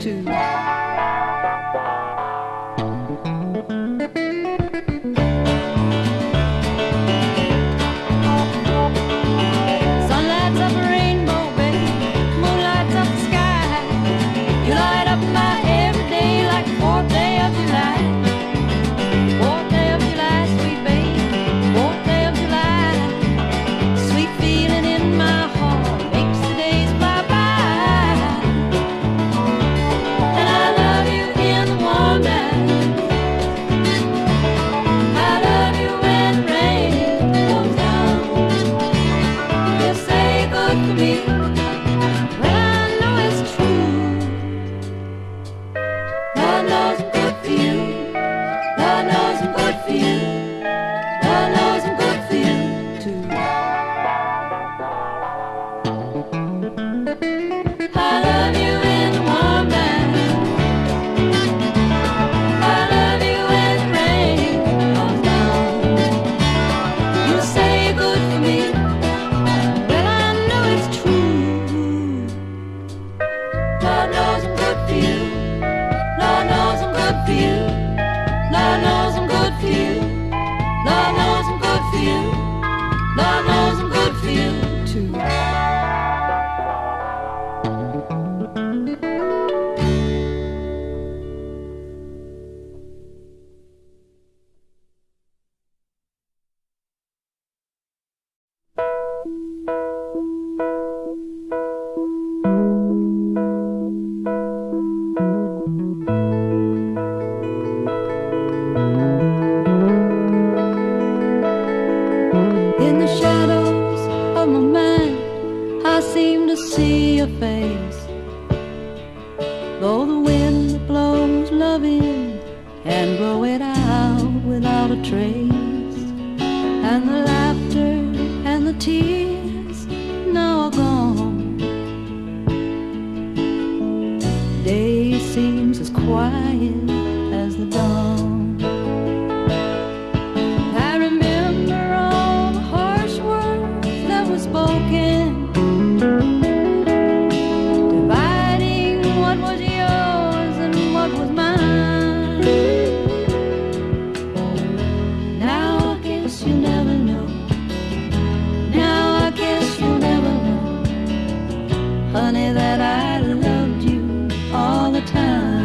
too. Honey, that I love you all the time.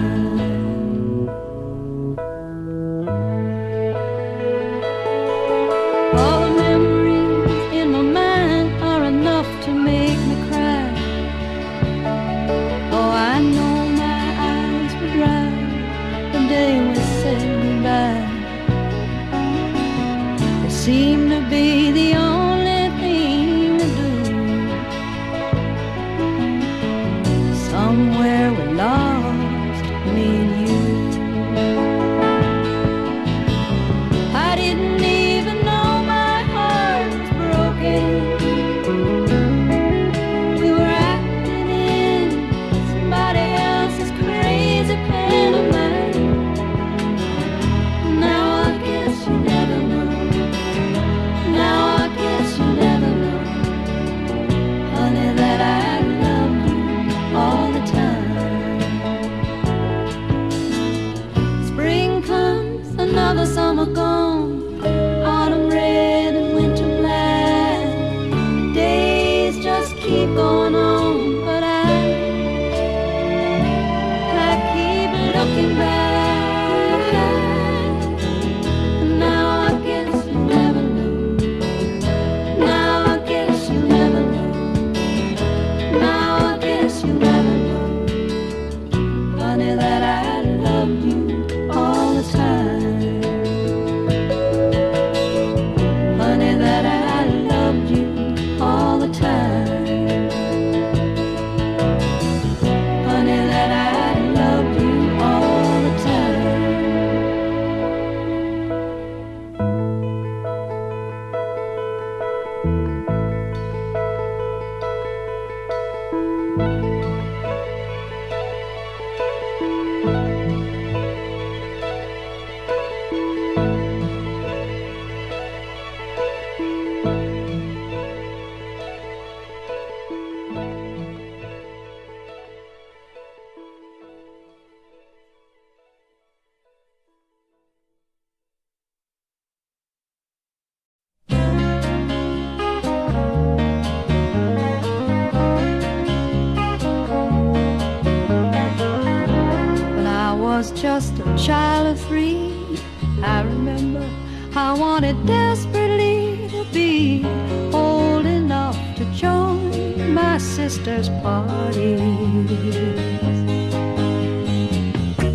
was just a child of 3, I remember I wanted desperately to be old enough to join my sister's parties.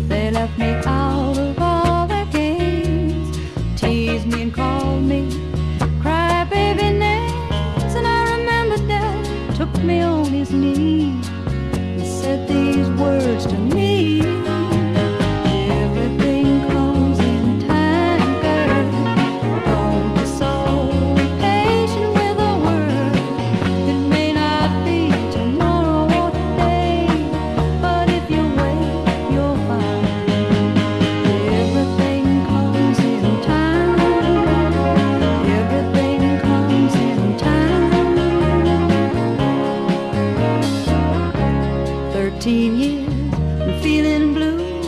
They left me out of all their games, teased me and called me crybaby names. And I remember Dad took me on his knee and said these words to me: everything comes in time, girl. Don't be so patient with the world. It may not be tomorrow or today, but if you wait, you'll find everything comes in time. Everything comes in time. 13 years and feeling blue,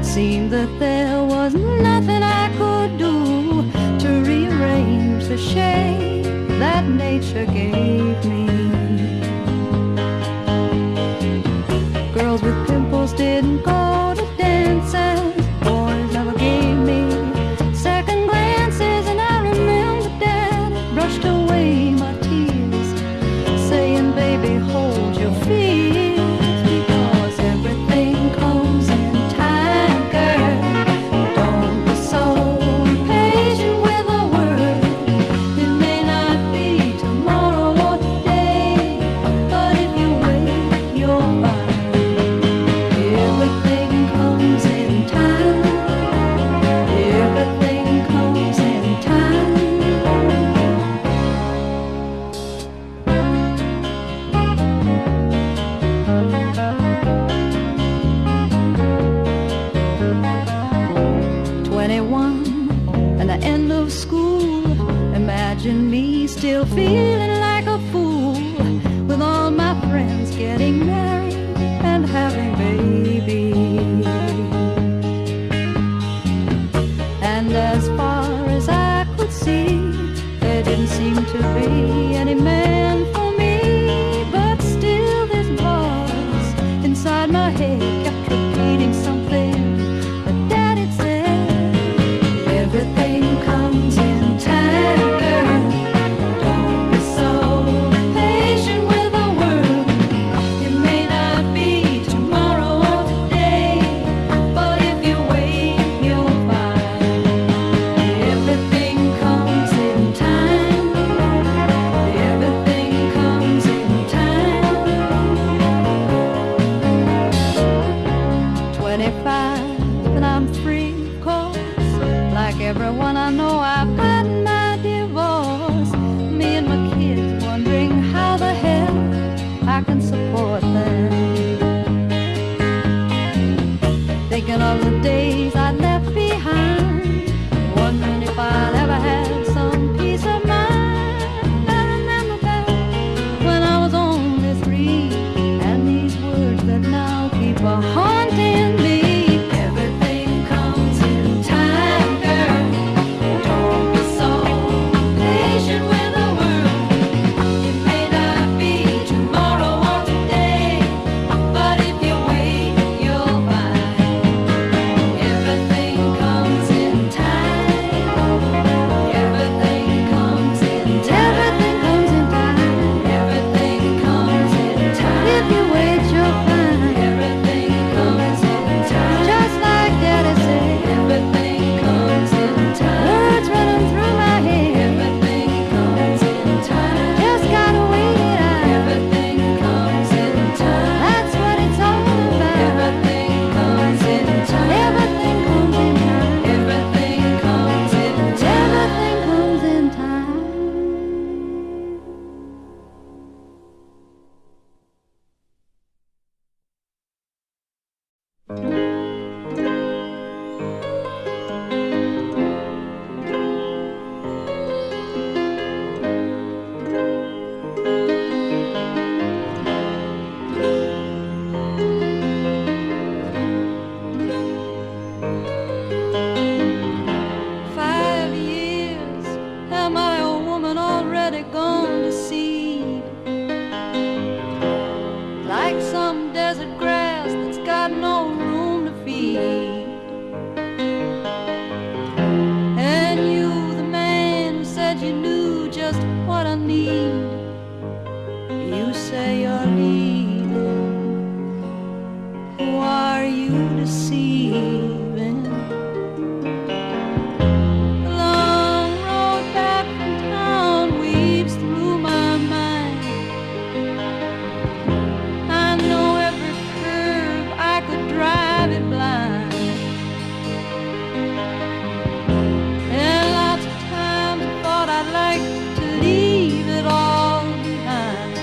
seemed that there was nothing I could do to rearrange the shape that nature gave me. Girls with pimples didn't go to dances, boys never gave me second glances, and I remember Dad brushed away my tears, saying, baby, hold your fears, because everything comes in time, girl. Don't be so impatient with the world. It may not be tomorrow or today, but if you wait, you'll find everything comes in time. Everything comes in time. 21 and the end of school. Imagine me still feeling like a fool, with all my friends getting married and having babies. And as far as I could see, there didn't seem to be any man for me. But still this voice inside my head kept repeating something that Daddy said: everything comes in time, girl. Don't be so patient with the world. It may not be tomorrow or today, but if you wait, you'll find everything comes in time. Everything comes in time. 25 and I'm free, of course. Like everyone I know, I've gotten my divorce. Me and my kids wondering how the hell I can support them. Thinking of the days I left behind, wondering if I'll ever have some peace of mind. I remember back when I was only 3, and these words that now keep a haunting me: everything comes in time, girl. Don't be so patient with the world. It may not be tomorrow or today, but if you wait, you'll find everything comes in time. Everything comes in time. Everything comes in time. Everything comes in time. If you wait, you'll find everything comes in time. Just like Daddy said, everything comes in time. Words running through my head. Everything comes in time. Just gotta wait it out. Everything comes in time. That's what it's all about. Everything comes in time. Everything comes in time. Everything comes in time. Everything comes in time. Am I a woman already gone to seed? Like some desert grass that's got no room to feed. receiving. The long road back from town weaves through my mind. I know every curve, I could drive it blind. And lots of times I thought I'd like to leave it all behind.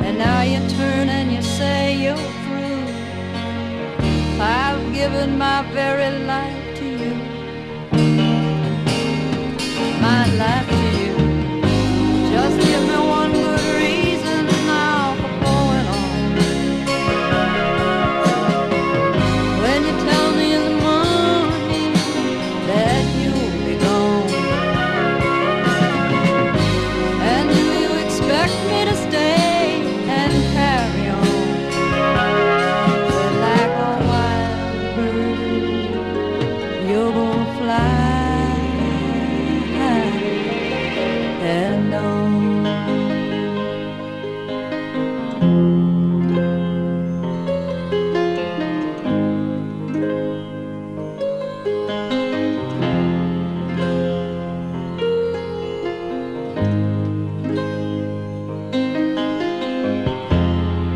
And now you turn and you say you're through. I've given my very life to you. My life to you. Just give me one good reason now for going on. When you tell me in the morning that you'll be gone. And do you expect me to stay and carry on? But like a wild bird, you're gonna fly and on.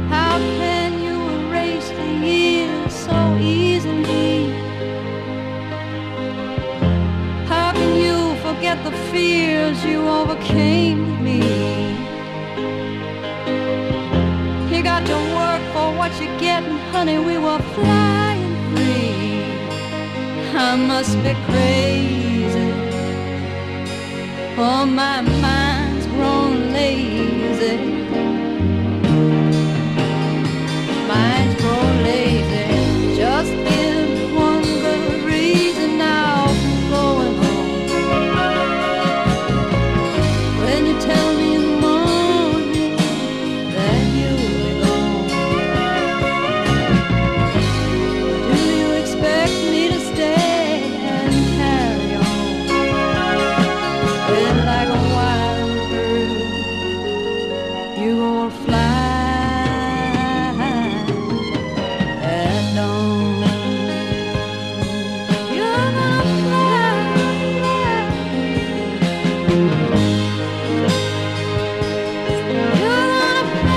How can you erase the years so easily? How can you forget the fears you overcame with me? You got to work for what you get, and honey, we were flying free. I must be crazy, or my mind's grown lazy. Mind's grown lazy. Just give one good reason now for going home. When you tell me in the morning that you'll be gone. Do you expect me to stay and carry on? Well, like a wild bird, you gonna fly and on. You're gonna fly. You're gonna fly.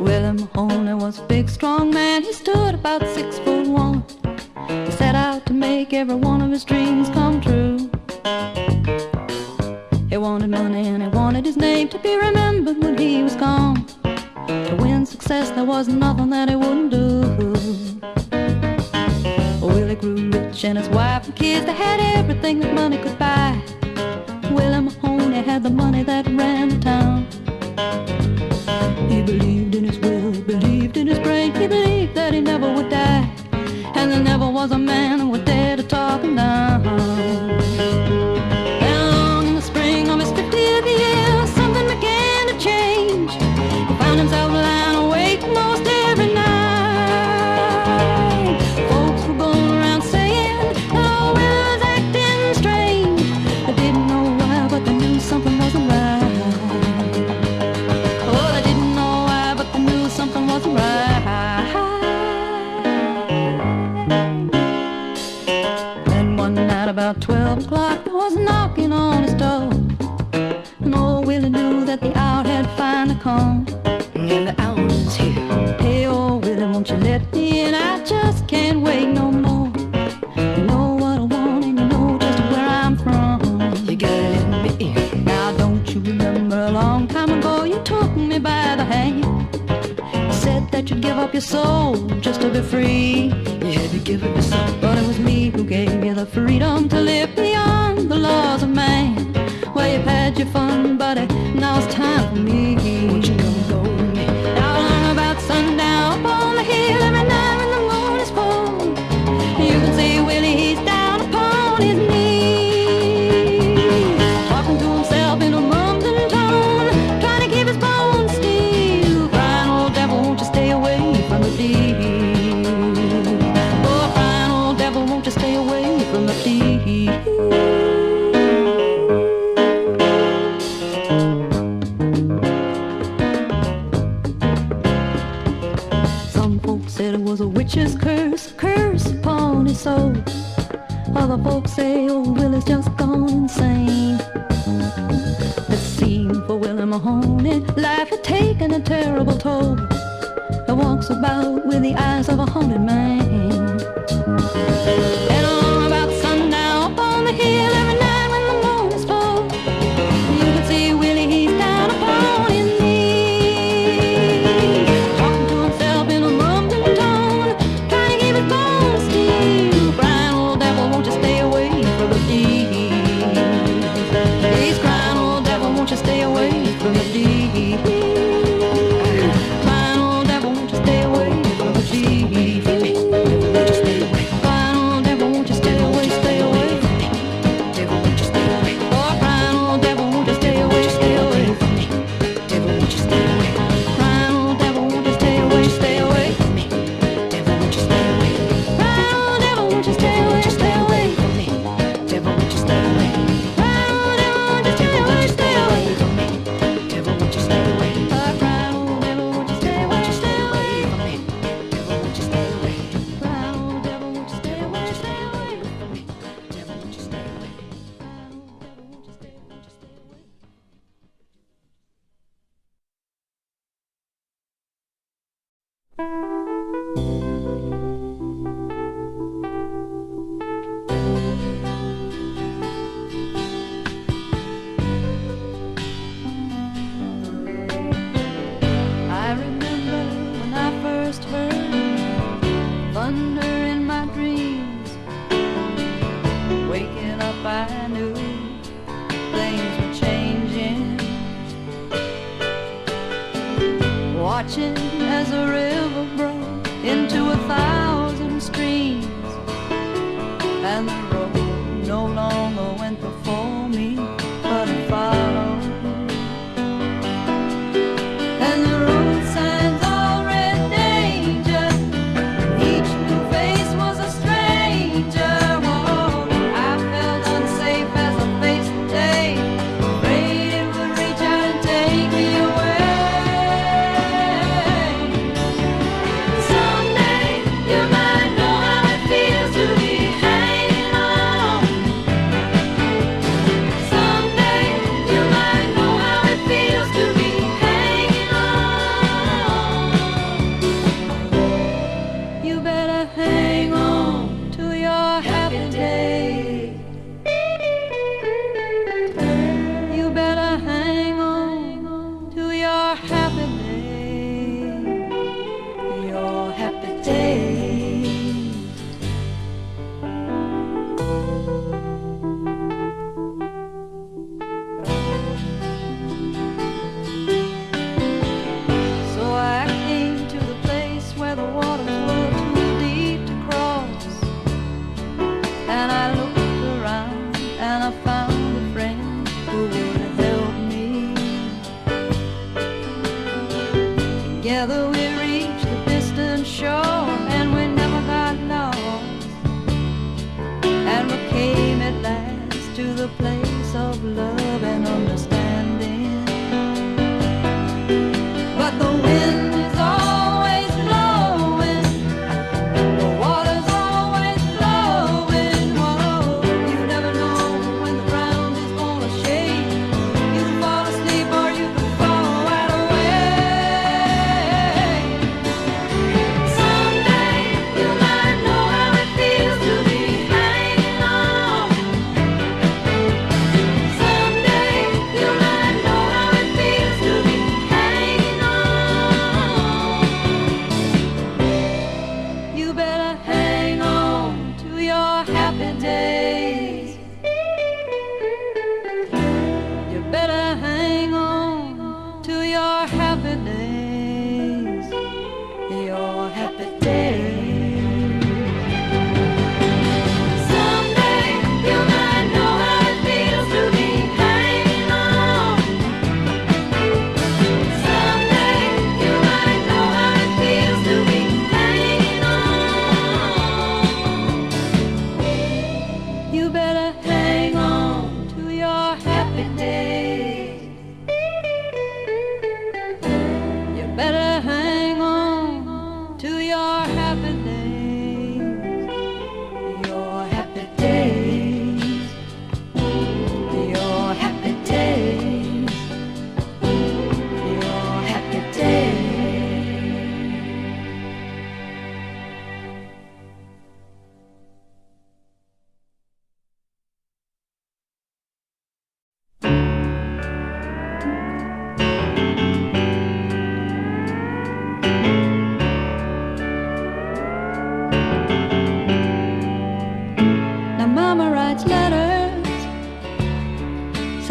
Willie Mahoney was a big, strong man. He stood about 6'1". He set out to make every one of his dreams come true. He wanted money and he wanted his name to be remembered when he was gone. To win success, there was nothing that he wouldn't do. Willie grew rich and his wife and kids, they had everything that money could buy. Willie Mahoney had the money that ran the town. He believed in his will, believed in his brain. He believed that he never would die, and there never was a man who would dare to talk him down. Along in the spring of his 50th year, something began to change. He found himself lying awake most every night. Folks were going around saying, oh, Willie's acting strange. They didn't know why, but they knew something wasn't right. Something wasn't right. Then one night about 12 o'clock, there was a knocking on his door. And old Willie knew that the hour had finally come. And the hour is here. Hey, old Willie, won't you let me in? I just can't wait no more. You know what I want and you know just where I'm from. You gotta let soul just to be free. You had to give it to someone, but it was me who gave you the freedom to live beyond the laws of man. Well, you've had your fun, buddy, now it's time for me. Won't you come go with me? Down about sundown upon the hill every night when the moon is full. You can see Willie, he's down upon his knees, talking to himself in a mumbling tone, trying to keep his bones still. Crying, old devil, won't you stay away from the deep? Oh, crying, old devil, won't you stay away from the deep? Witch's curse upon his soul. Other folks say old Willie's just gone insane. It seemed for Willie Mahoney life had taken a terrible toll. He walks about with the eyes of a haunted man. And on about sundown upon the hill every night when the moon is full, you can see Willie, he's down upon his knees, talking to himself in a mumbling tone, trying to keep his bones still. Crying, old devil, won't you stay away from the deep? He's crying, old devil, won't you stay away from the deep? Crying, old devil, won't you stay away from the deep? Crying, old devil, won't you stay away, stay away? Devil, won't you stay away? Oh, crying, old devil, won't you stay away, stay away? Devil, won't you stay away? Crying, old devil, won't you stay away, stay away? Devil, won't you stay away? Crying, old devil, won't you stay away, stay away? Devil, won't you stay away? Crying, old devil, won't you stay away, stay away? Devil, won't you stay away? Crying, old devil, won't you stay away, stay away? Devil, won't you stay away? Crying, old devil, won't you stay away, stay away? Devil, won't you stay away? Crying, old devil, won't you stay away, stay away? I remember when I first heard thunder in my dreams. Waking up, I knew things were changing. Watching as a river broke into 1,000 streams, and the road no longer went before me, but it followed. And the road signs all read danger. Each new face was a stranger. Whoa, I felt unsafe as I faced the day, afraid it would reach out and take me away.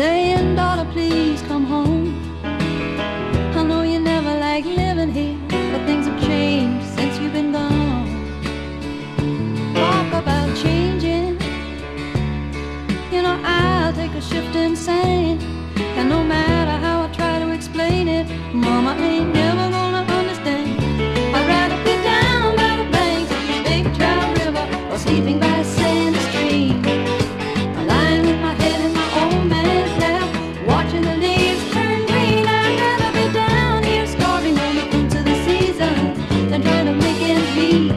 saying, daughter, please come home. I know you never liked living here, but things have changed since you've been gone. Talk about changing, you know, I'll take a shift in sand. And no matter how I try to explain it, Mama ain't never gonna understand. I'd rather be down by the banks of the Big Trout River, or sleeping by a sandy stream, lying with my head in my old man's lap, watching the leaves turn green. I'd rather be down here starving on the fruits of the season than trying to make ends meet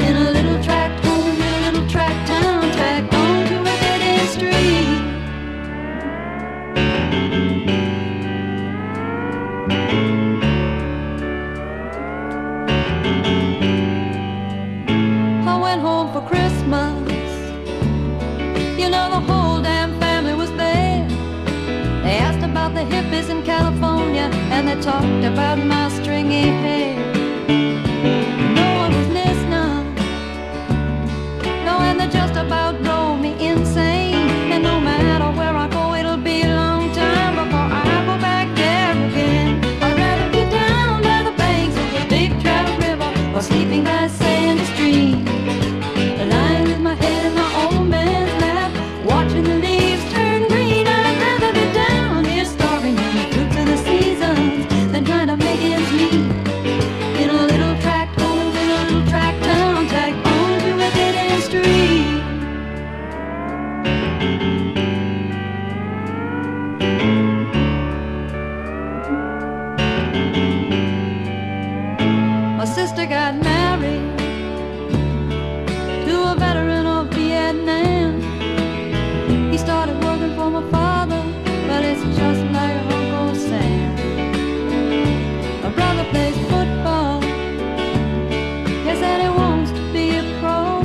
in a little tract home, in a little tract town, tacked on to a dead-end street. I went home for Christmas. You know, the whole damn family was there. They asked about the hippies in California, and they talked about my stringy hair. No one was listening. No, and they just about drove me insane. And no matter where I go, it'll be a long time before I go back there again. I'd rather be down by the banks of the Big Trout River, or sleeping by a sandy stream, lying with my head in my old man's lap, watching the leaves turn green. I'd rather be down here starving on the fruits of the seasons than trying to make ends meet in a little tract home, in a little tract town, tacked on to a dead-end street. My sister got married to a veteran of Vietnam. He started working for my father, but it's just like Uncle Sam. My brother plays football. He said he wants to be a pro,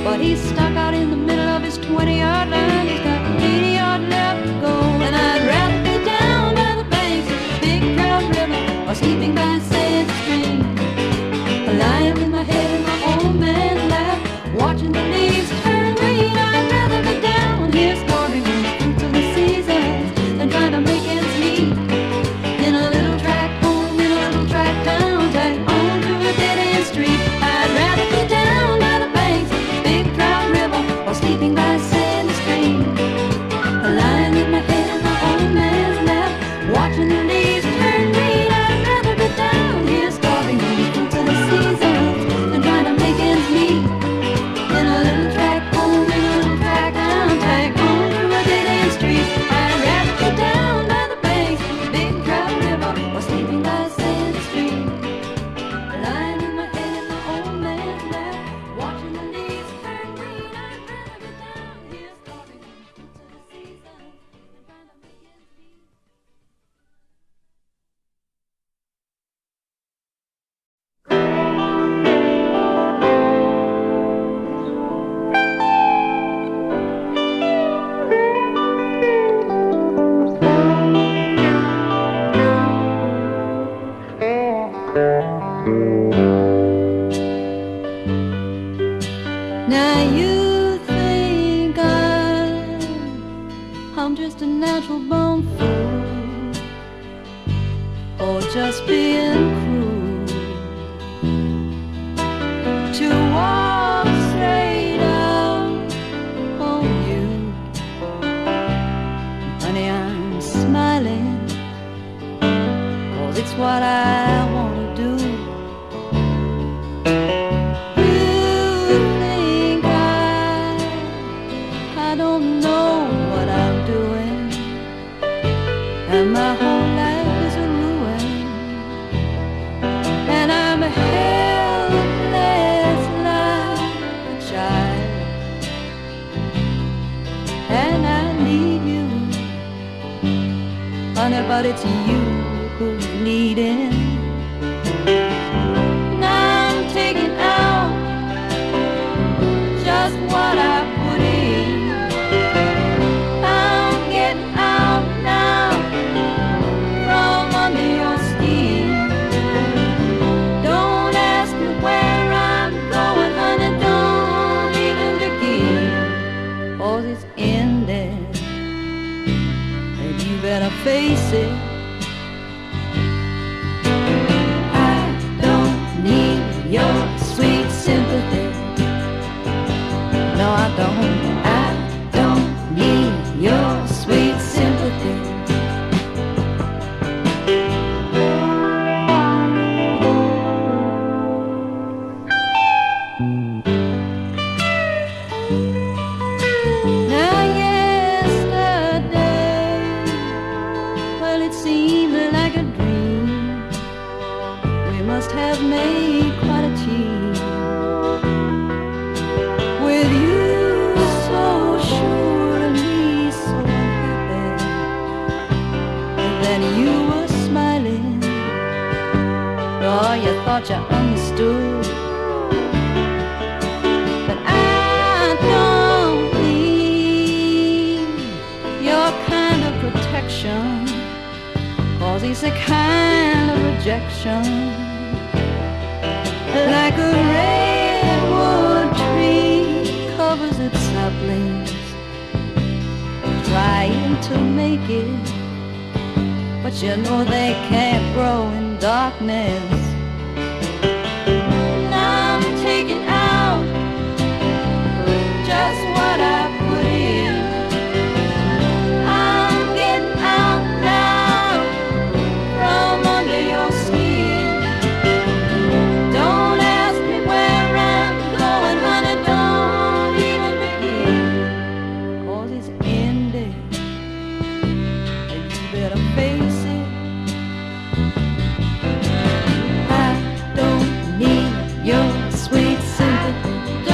but he's stuck out in the middle of his 20-yard line. He's got 80 yards left to go, and I'd rather be down by the banks of the Big Trout River, or sleeping by a sandy stream, lying with my head in my old man's lap, watching the leaves turn green. I'd rather be down here starving on the fruits of the seasons than trying to make ends meet in a little tract home, in a little tract town, tacked on to a dead-end street. I'd rather be down by the banks of the Big Trout River, or sleeping by a sandy stream, lying with my head in my old man's lap, watching the leaves turn green. I'd rather be down here starving on the fruits of the seasons than trying to make ends meet in a little tract home, in a little tract town, tacked on to a dead-end street. I'd rather be down by the banks of the Big Trout River, or sleeping by a sandy stream, lying with my head in my old man's lap, watching the leaves turn green. I'd rather be down here starving on the fruits of the seasons than trying to make ends meet. Now you think I'm just a natural born fool, or just being cruel to walk straight out on you. Honey, I'm smiling, 'cause it's what I want to do. You think I don't know what I'm doing, and my whole life is a ruin, and I'm helpless like a child, and I need you, honey, but it's you who's needing. Now I'm taking out just what I put in. I'm getting out now from under your skin. Don't ask me where I'm going, honey, don't even begin, 'cause it's ended. better face it. I don't need your sweet sympathy. No, I don't need your sweet sympathy. Now yesterday, well, it seemed like a dream. We must have made quite a team. With you so sure and me so happy. And then you were smiling. Oh, you thought you understood. But I don't need your kind of protection, 'cause it's a kind of rejection. Like a redwood tree covers its saplings, trying to make it, but you know they can't grow in darkness. Now I'm taking out just what I put in. I'm getting out now from under your skin. Don't ask me where I'm going, honey, don't even begin, 'cause it's ended, and you better face it. I don't need your sweet sympathy.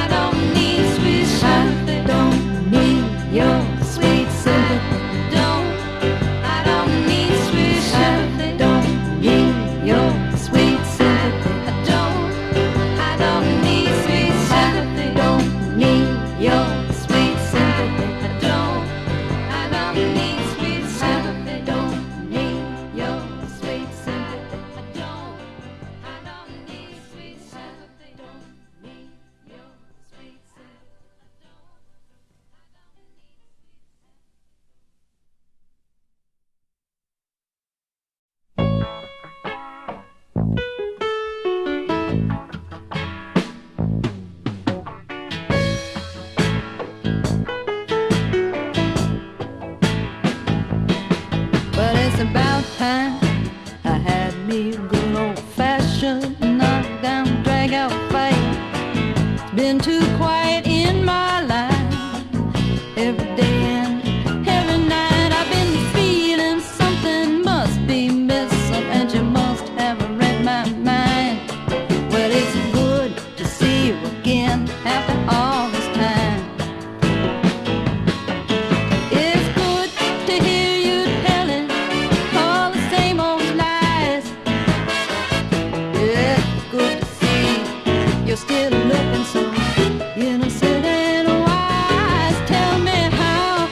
I don't need sweet sympathy. I don't need your sweet sympathy. I don't need sweet sympathy. I don't need your sweet sympathy. I don't need sweet sympathy. I don't need your sweet sympathy. I don't need sweet sympathy. I don't need your sweet sympathy. I don't need sweet sympathy. Don't need your sweet sympathy. But it's about time I had me a good old-fashioned knock-down, drag-out fight. It's been too quiet in my life. Every day and every night I've been feeling something must be missing, and you must have read my mind. Well, it's good to see you again after all this time. It's good to hear you telling all the same old lies. Yeah, it's good to see you're still looking so innocent and wise. Tell me how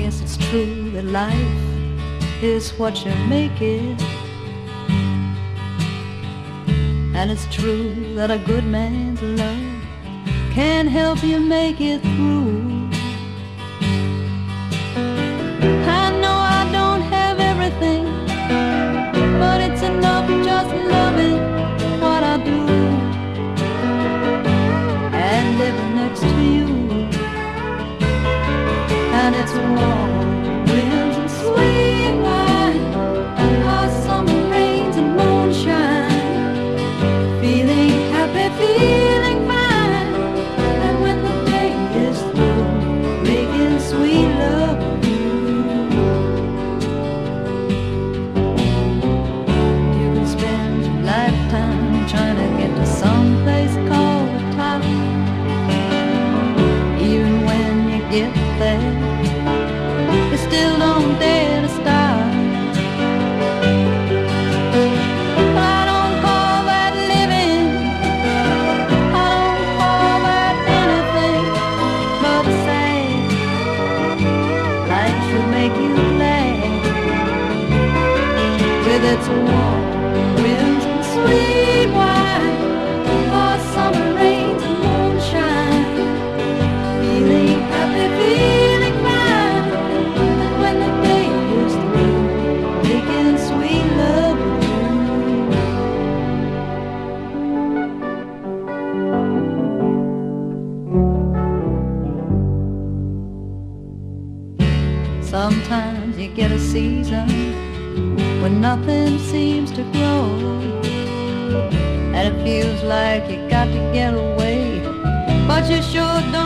guess it's true that life is what you make it. And it's true that a good man's love can help you make it through. I know I don't have everything, but it's enough just loving what I do and living next to you. And it's warm winds and sweet wine, hot summer rains and moonshine, feeling happy, feeling fine. And when the day is through, making sweet love with you, you can spend your lifetime trying to get to some place called the top. Even when you get there, you still don't dare to stop. I don't call that living, I don't call that anything but sad. Life should make you glad with its warm winds and sweet wine, hot summer rains and moonshine, feeling happy, feeling fine. And when the day is through, making sweet love with you. Sometimes you get a season when nothing seems to grow, and it feels like you got to get away, but you sure don't